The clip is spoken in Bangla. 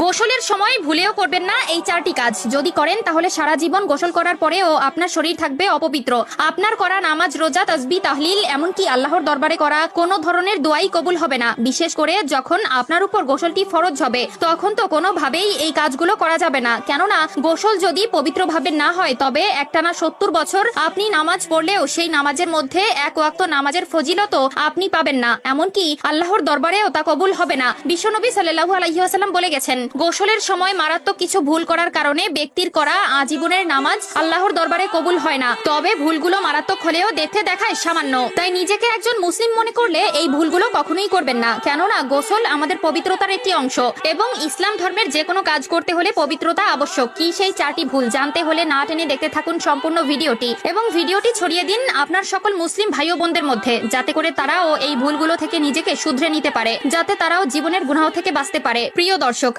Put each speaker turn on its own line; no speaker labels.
গোসলের সময় ভুলেও করবেন না এই 4টি কাজ। যদি করেন তাহলে সারা জীবন গোসল করার পরেও আপনার শরীর থাকবে অপবিত্র। আপনার করা নামাজ, রোজা, তাসবিহ, তাহলিল, এমনকি আল্লাহর দরবারে করা কোনো ধরনের দোয়াই কবুল হবে না। বিশেষ করে যখন আপনার উপর গোসলটি ফরজ হবে, তখন তো কোনোভাবেই এই কাজগুলো করা যাবে না। কেননা গোসল যদি পবিত্রভাবে না হয়, তবে একটানা 70 বছর আপনি নামাজ পড়লেও সেই নামাজের মধ্যে এক ওয়াক্ত নামাজের ফজিলতও আপনি পাবেন না, এমনকি আল্লাহর দরবারেও তা কবুল হবে না। বিশ্বনবী সাল্লাল্লাহু আলাইহি ওয়াসাল্লাম বলে গেছেন, গোসলের সময় মারাত্মক কিছু ভুল করার কারণে ব্যক্তির করা আজীবনের নামাজ আল্লাহর দরবারে কবুল হয় না। তবে ভুলগুলো মারাত্মক হলেও দেখতে দেখায় সামান্য। তাই নিজেকে একজন মুসলিম মনে করলে এই ভুলগুলো কখনোই করবেন না। কেননা গোসল আমাদের পবিত্রতার একটি অংশ এবং ইসলাম ধর্মের যে কোনো কাজ করতে হলে পবিত্রতা আবশ্যক। কি সেই 4টি ভুল জানতে হলে না টেনে দেখতে থাকুন সম্পূর্ণ ভিডিওটি এবং ভিডিওটি ছড়িয়ে দিন আপনার সকল মুসলিম ভাই ও বোনদের মধ্যে, যাতে করে তারাও এই ভুলগুলো থেকে নিজেকে শুধরে নিতে পারে, যাতে তারাও জীবনের গুনাহ থেকে বাঁচতে পারে। প্রিয় দর্শক,